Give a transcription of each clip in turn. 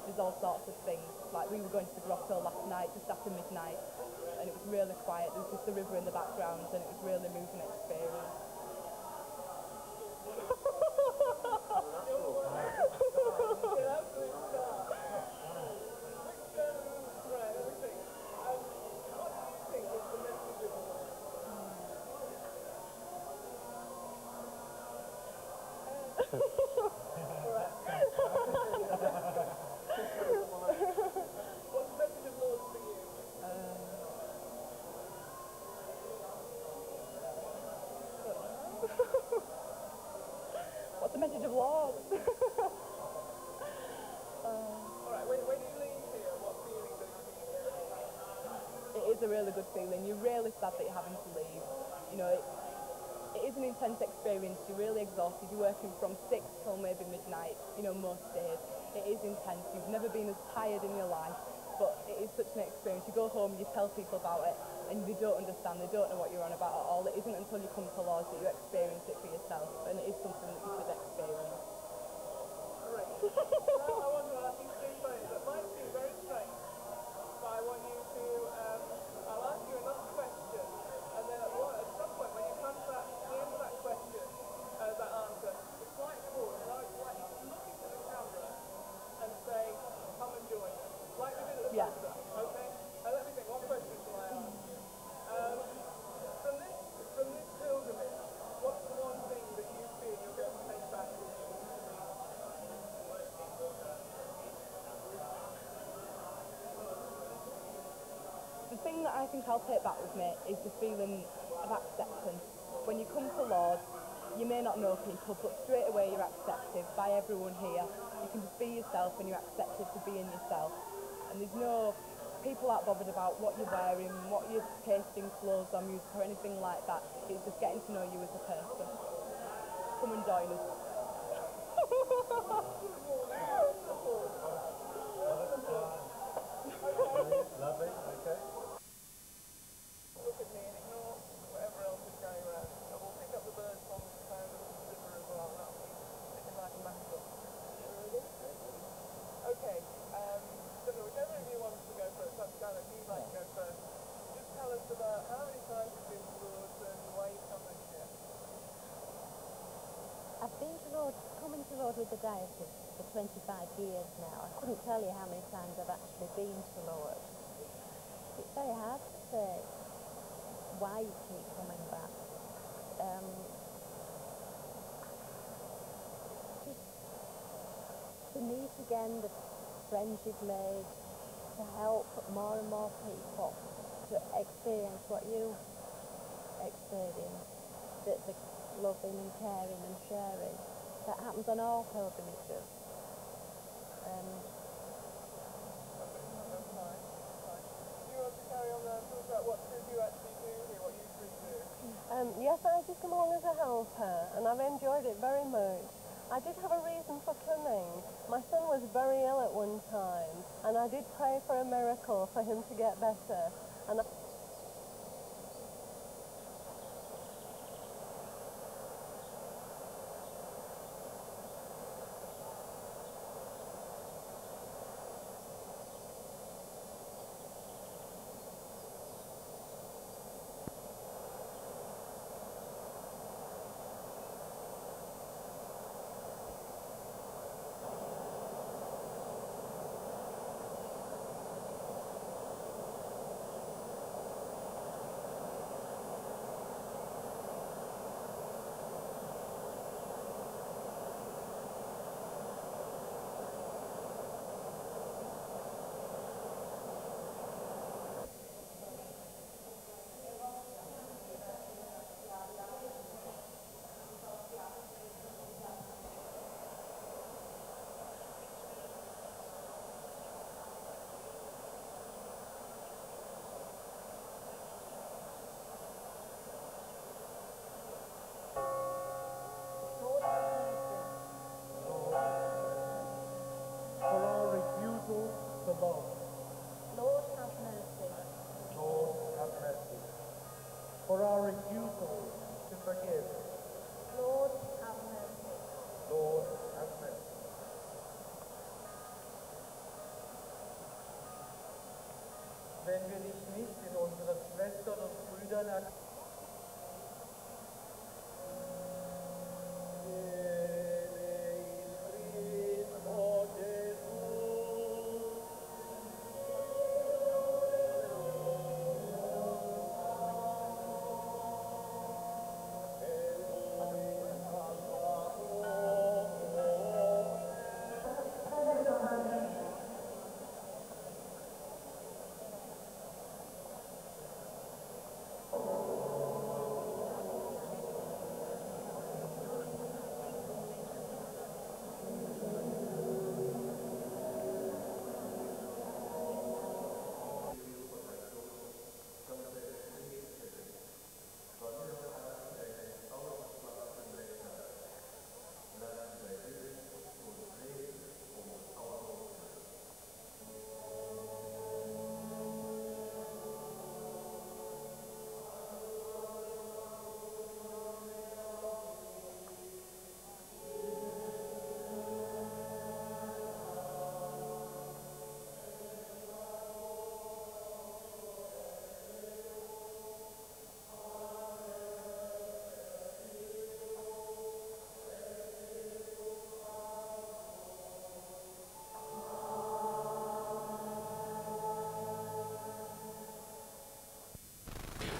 there's all sorts of things. Like we were going to the grotto last night just after midnight, and it was really quiet. There was just the river in the background, and it was really moving experience. What's the message of Lourdes? Alright, when you leave here, what feeling do you get? It is a really good feeling. You're really sad that you're having to leave. You know, it is an intense experience. You're really exhausted. You're working from 6 till maybe midnight, you know, most days. It is intense. You've never been as tired in your life, but it is such an experience. You go home, you tell people about it, and they don't understand. They don't know what you're on about at all. It isn't until you come to Lourdes that you experience it for yourself, and it is something that you should experience. Great. Now I want to ask you two things that might seem very strange, but I want you to, I'll ask you another question, and then at some point when you come to the end of that question, that answer, it's like pause, and I would like you to look into the camera and say, come and join us. Like we did at the poster, okay? Let me think, what question shall I ask you? From this pilgrimage, what's the one thing that you feel you're going to take back with you? The thing that I think I'll take back with me is the feeling of acceptance. When you come to Lourdes, you may not know people, but straight away you're accepted by everyone here. You can just be yourself and you're accepted for being yourself. And there's no, people aren't bothered about what you're wearing, what you're tasting, clothes or music or anything like that. It's just getting to know you as a person. Come and join us. Lovely, okay. Look at me and ignore whatever else is going around. And we'll pick up the bird song and the sound of the river as well. That'll be looking like a mascot. Okay, don't know, whichever of you wants to go first. That's Shannon, if you'd like to go first. Just tell us about how many times you've been to Lourdes and why you come this year. I've been to Lourdes, coming to Lourdes with the diocese for 25 years now. I couldn't tell you how many times I've actually been to Lourdes. It's very hard to say why you keep coming back. Just to meet again the friends you've made, to help more and more people to experience what you experienced, the loving and caring and sharing that happens on all pilgrimages. Yes, I did come along as a helper, and I've enjoyed it very much. I did have a reason for coming. My son was very ill at one time, and I did pray for a miracle for him to get better. And wenn wir dich nicht in unseren Schwestern und Brüdern erkennen.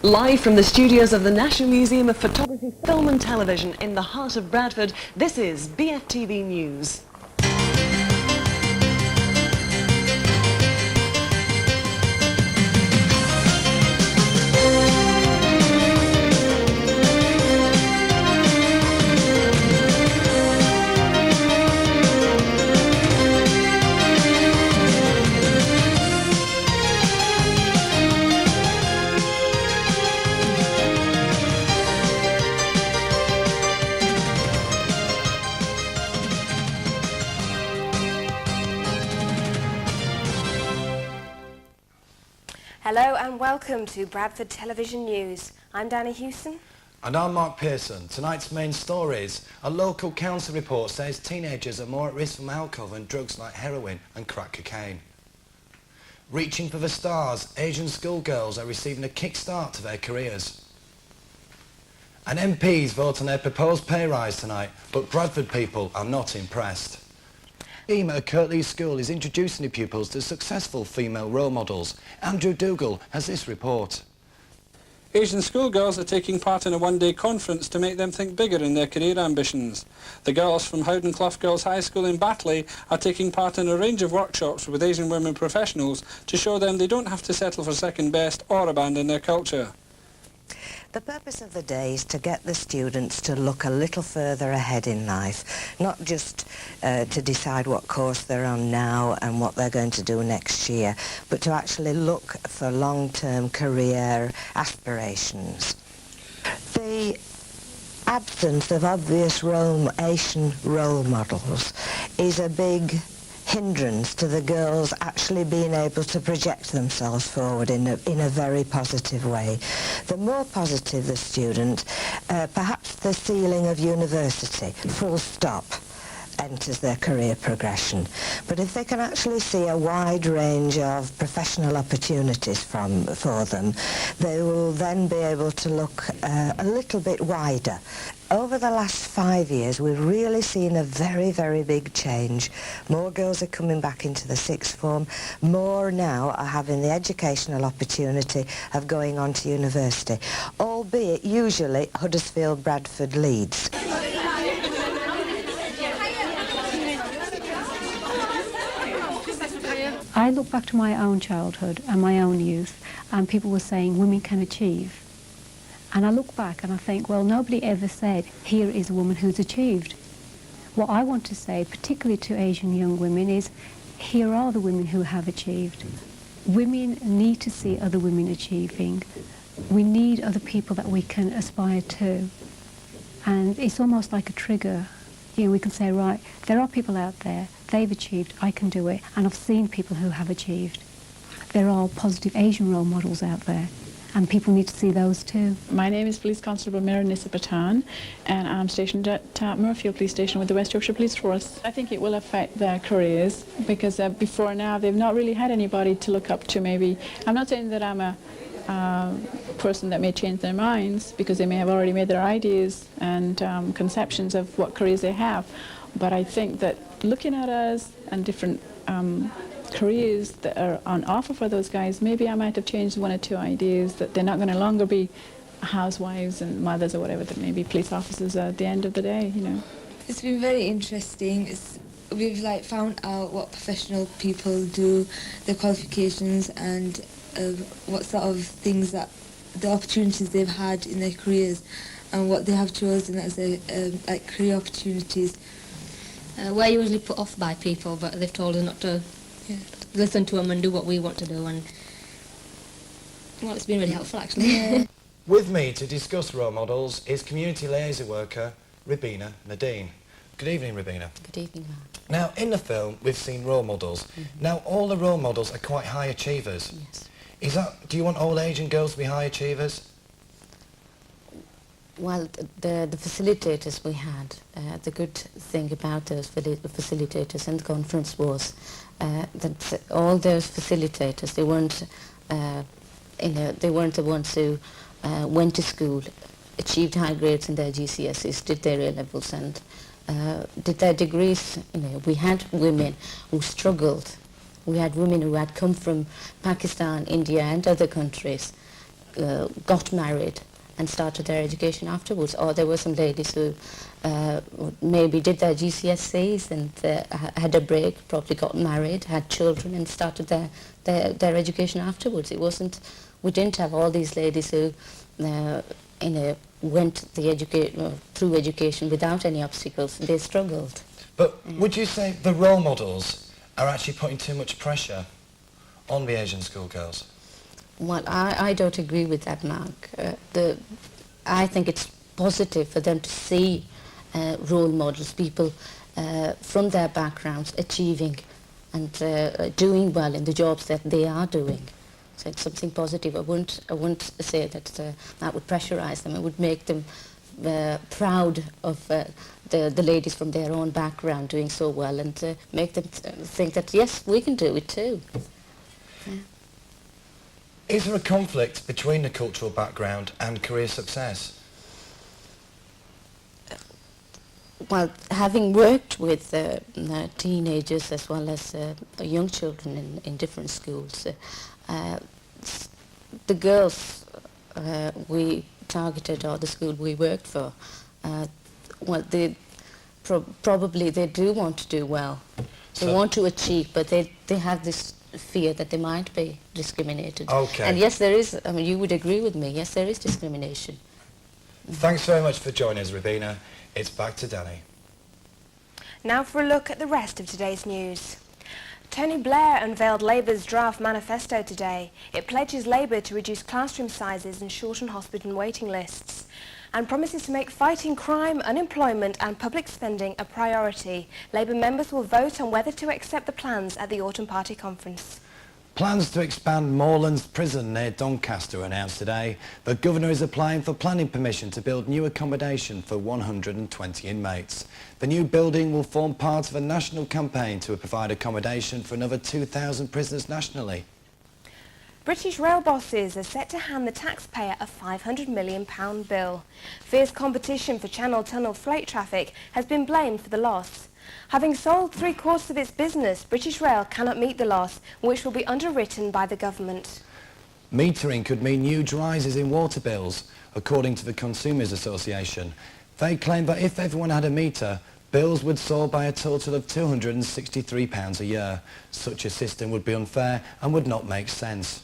Live from the studios of the National Museum of Photography, Film and Television in the heart of Bradford, this is BFTV News. Hello and welcome to Bradford Television News. I'm Danni Hewson. And I'm Mark Pearson. Tonight's main stories. A local council report says teenagers are more at risk from alcohol than drugs like heroin and crack cocaine. Reaching for the stars, Asian schoolgirls are receiving a kick-start to their careers. And MPs vote on their proposed pay rise tonight, but Bradford people are not impressed. The team at Kirtley School is introducing the pupils to successful female role models. Andrew Dougal has this report. Asian schoolgirls are taking part in a one-day conference to make them think bigger in their career ambitions. The girls from Howden Clough Girls High School in Batley are taking part in a range of workshops with Asian women professionals to show them they don't have to settle for second best or abandon their culture. The purpose of the day is to get the students to look a little further ahead in life, not just to decide what course they're on now and what they're going to do next year, but to actually look for long-term career aspirations. The absence of obvious Asian role models is a big hindrance to the girls actually being able to project themselves forward in a very positive way. The more positive the student, perhaps the ceiling of university, full stop, enters their career progression. But if they can actually see a wide range of professional opportunities for them, they will then be able to look a little bit wider. Over the last 5 years, we've really seen a very, very big change. More girls are coming back into the sixth form. More now are having the educational opportunity of going on to university, albeit usually Huddersfield, Bradford, Leeds. I look back to my own childhood and my own youth, and people were saying women can achieve. And I look back and I think, well, nobody ever said, here is a woman who's achieved. What I want to say, particularly to Asian young women, is here are the women who have achieved. Women need to see other women achieving. We need other people that we can aspire to. And it's almost like a trigger. You know, we can say, right, there are people out there, they've achieved, I can do it. And I've seen people who have achieved. There are positive Asian role models out there. and people need to see those too. My name is Police Constable Mira Nissa Patan, and I'm stationed at Murfield Police Station with the West Yorkshire Police Force. I think it will affect their careers because before now they've not really had anybody to look up to. Maybe I'm not saying that I'm a person that may change their minds because they may have already made their ideas and conceptions of what careers they have, but I think that looking at us and different careers that are on offer for those guys, maybe I might have changed one or two ideas that they're not going to longer be housewives and mothers or whatever, that may be police officers at the end of the day, you know. It's been very interesting. We've like found out what professional people do, their qualifications, and what sort of things that the opportunities they've had in their careers and what they have chosen as their like career opportunities. We're usually put off by people, but they've told us not to listen to them and do what we want to do, and well, it's been really helpful actually. Yeah. With me to discuss role models is community liaison worker Rabina Nadine. Good evening, Rabina. Good evening, ma'am. Now, in the film, we've seen role models. Now, all the role models are quite high achievers. Yes. Do you want all Asian girls to be high achievers? Well, the facilitators we had, the good thing about those facilitators in the conference was that all those facilitators, they weren't, they weren't the ones who went to school, achieved high grades in their GCSEs, did their A-levels and did their degrees. We had women who struggled. We had women who had come from Pakistan, India and other countries, got married and started their education afterwards. Or there were some ladies who maybe did their GCSEs and had a break, probably got married, had children and started their education afterwards. It wasn't, we didn't have all these ladies who went through education without any obstacles. They struggled. But would you say the role models are actually putting too much pressure on the Asian schoolgirls? Well, I don't agree with that, Mark. I think it's positive for them to see role models, people from their backgrounds achieving and doing well in the jobs that they are doing. So it's something positive. I wouldn't say that that would pressurize them. It would make them proud of the ladies from their own background doing so well, and make them think that yes, we can do it too. Yeah. Is there a conflict between the cultural background and career success? Well, having worked with teenagers as well as young children in different schools, the girls we targeted, or the school we worked for, well, they probably they do want to do well. They want to achieve, but they have this fear that they might be discriminated. Okay. And yes, there is. I mean, you would agree with me. Yes, there is discrimination. Thanks very much for joining us, Rabina. It's back to Danny. Now for a look at the rest of today's news. Tony Blair unveiled Labour's draft manifesto today. It pledges Labour to reduce classroom sizes and shorten hospital waiting lists, and promises to make fighting crime, unemployment and public spending a priority. Labour members will vote on whether to accept the plans at the Autumn Party Conference. Plans to expand Moorlands Prison near Doncaster are announced today. The Governor is applying for planning permission to build new accommodation for 120 inmates. The new building will form part of a national campaign to provide accommodation for another 2,000 prisoners nationally. British rail bosses are set to hand the taxpayer a £500 million bill. Fierce competition for Channel Tunnel freight traffic has been blamed for the loss. Having sold 3/4 of its business, British Rail cannot meet the loss, which will be underwritten by the government. Metering could mean huge rises in water bills, according to the Consumers Association. They claim that if everyone had a meter, bills would soar by a total of £263 a year. Such a system would be unfair and would not make sense.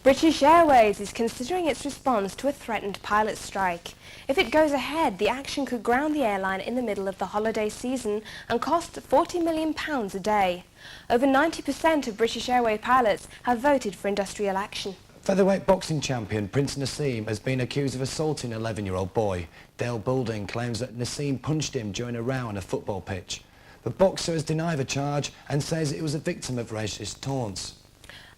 British Airways is considering its response to a threatened pilot strike. If it goes ahead, the action could ground the airline in the middle of the holiday season and cost £40 million a day. Over 90% of British Airways pilots have voted for industrial action. Featherweight boxing champion Prince Nassim has been accused of assaulting an 11-year-old boy. Dale Boulding claims that Nassim punched him during a row on a football pitch. The boxer has denied the charge and says it was a victim of racist taunts.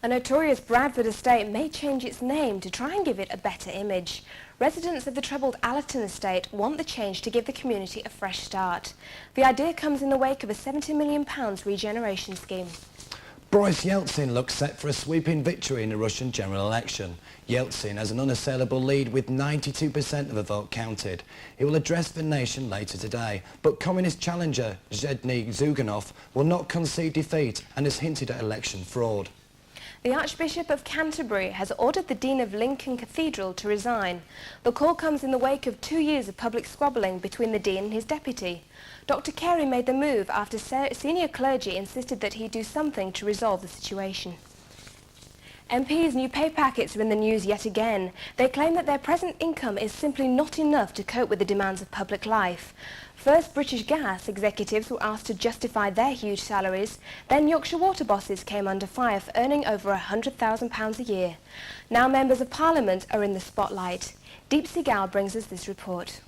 A notorious Bradford estate may change its name to try and give it a better image. Residents of the troubled Allerton estate want the change to give the community a fresh start. The idea comes in the wake of a £70 million regeneration scheme. Boris Yeltsin looks set for a sweeping victory in the Russian general election. Yeltsin has an unassailable lead with 92% of the vote counted. He will address the nation later today, but communist challenger Zbigniew Zyuganov will not concede defeat and has hinted at election fraud. The Archbishop of Canterbury has ordered the Dean of Lincoln Cathedral to resign. The call comes in the wake of 2 years of public squabbling between the Dean and his deputy. Dr. Carey made the move after senior clergy insisted that he do something to resolve the situation. MPs' new pay packets are in the news yet again. They claim that their present income is simply not enough to cope with the demands of public life. First, British Gas executives were asked to justify their huge salaries. Then Yorkshire Water bosses came under fire for earning over £100,000 a year. Now members of Parliament are in the spotlight. Deep Seagal brings us this report.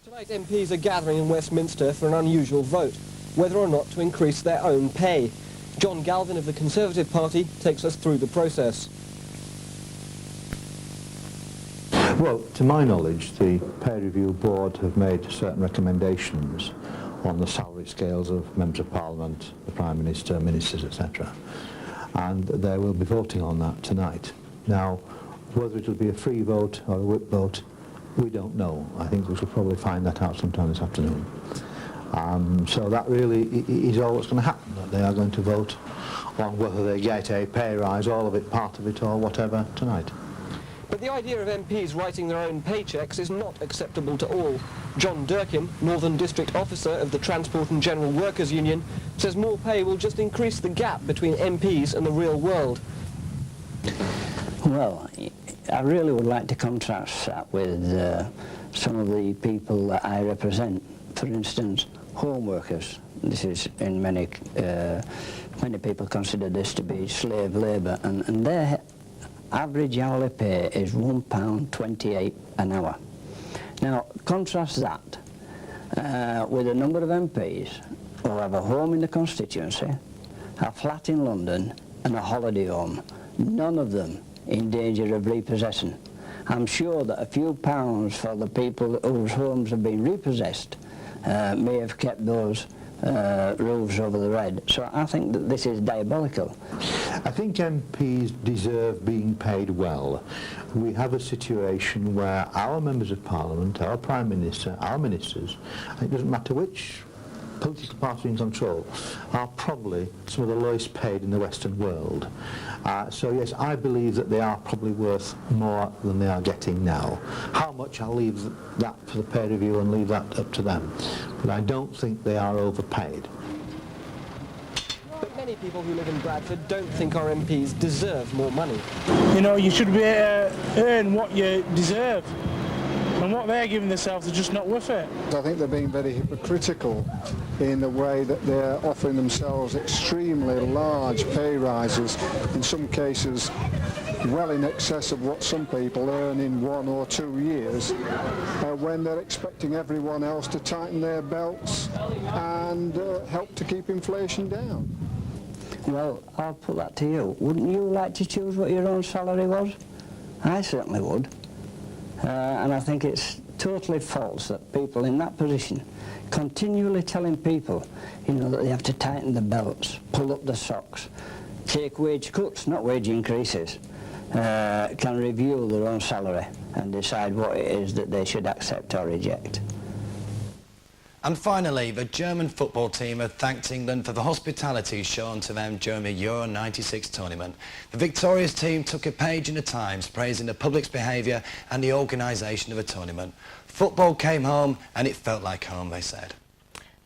Tonight MPs are gathering in Westminster for an unusual vote, whether or not to increase their own pay. John Galvin of the Conservative Party takes us through the process. Well, to my knowledge, the Pay Review Board have made certain recommendations on the salary scales of Members of Parliament, the Prime Minister, Ministers, etc. And they will be voting on that tonight. Now, whether it will be a free vote or a whip vote, we don't know. I think we shall probably find that out sometime this afternoon. So that really is all that's going to happen, that they are going to vote on whether they get a pay rise, all of it, part of it, or whatever tonight. But the idea of MPs writing their own paycheques is not acceptable to all. John Durkin, Northern District Officer of the Transport and General Workers Union, says more pay will just increase the gap between MPs and the real world. Well, I really would like to contrast that with some of the people that I represent. For instance, home workers. This is in many people consider this to be slave labour, and their average hourly pay is £1.28 an hour. Now, contrast that with a number of MPs who have a home in the constituency, a flat in London and a holiday home, none of them in danger of repossession. I'm sure that a few pounds for the people whose homes have been repossessed may have kept those roofs over the red. So I think that this is diabolical. I think MPs deserve being paid well. We have a situation where our Members of Parliament, our Prime Minister, our Ministers, it doesn't matter which political party in control, are probably some of the lowest paid in the Western world. So yes, I believe that they are probably worth more than they are getting now. How much, I'll leave that for the peer review and leave that up to them. But I don't think they are overpaid. But many people who live in Bradford don't think our MPs deserve more money. You know, you should be able to earn what you deserve. And what they're giving themselves is just not worth it. I think they're being very hypocritical in the way that they're offering themselves extremely large pay rises, in some cases well in excess of what some people earn in 1 or 2 years, when they're expecting everyone else to tighten their belts and help to keep inflation down. Well, I'll put that to you. Wouldn't you like to choose what your own salary was? I certainly would. And I think it's totally false that people in that position continually telling people, you know, that they have to tighten the belts, pull up the socks, take wage cuts, not wage increases, can review their own salary and decide what it is that they should accept or reject. And finally, the German football team have thanked England for the hospitality shown to them during the Euro '96 tournament. The victorious team took a page in the Times, praising the public's behaviour and the organisation of the tournament. Football came home and it felt like home, they said.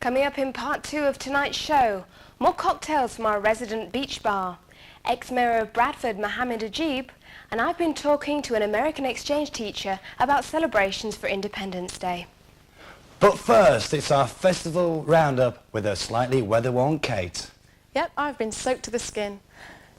Coming up in part 2 of tonight's show, more cocktails from our resident beach bar. Ex-Mayor of Bradford, Mohammed Ajib, and I've been talking to an American exchange teacher about celebrations for Independence Day. But first, it's our festival roundup with a slightly weather-worn Kate. Yep, I've been soaked to the skin.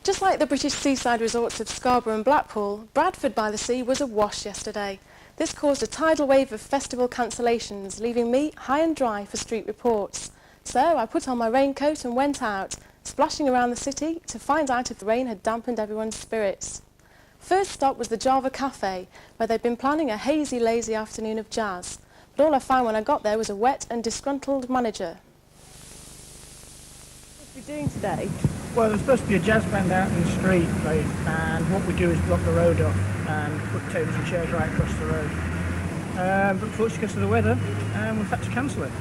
Just like the British seaside resorts of Scarborough and Blackpool, Bradford by the Sea was awash yesterday. This caused a tidal wave of festival cancellations, leaving me high and dry for street reports. So I put on my raincoat and went out, splashing around the city to find out if the rain had dampened everyone's spirits. First stop was the Java Cafe, where they'd been planning a hazy, lazy afternoon of jazz. But all I found when I got there was a wet and disgruntled manager. What are we doing today? Well, there's supposed to be a jazz band out in the street playing, and what we do is block the road off and put tables and chairs right across the road. But unfortunately, because of the weather, we've had to cancel it.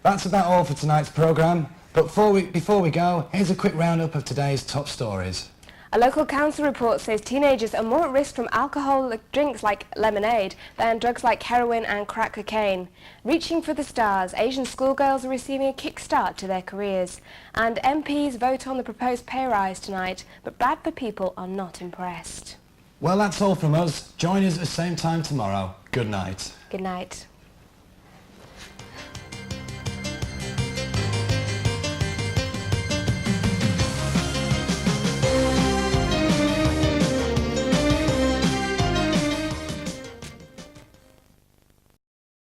That's about all for tonight's programme, but before we go, here's a quick roundup of today's top stories. A local council report says teenagers are more at risk from alcoholic drinks like lemonade than drugs like heroin and crack cocaine. Reaching for the stars, Asian schoolgirls are receiving a kick-start to their careers. And MPs vote on the proposed pay rise tonight, but Bradford people are not impressed. Well, that's all from us. Join us at the same time tomorrow. Good night. Good night.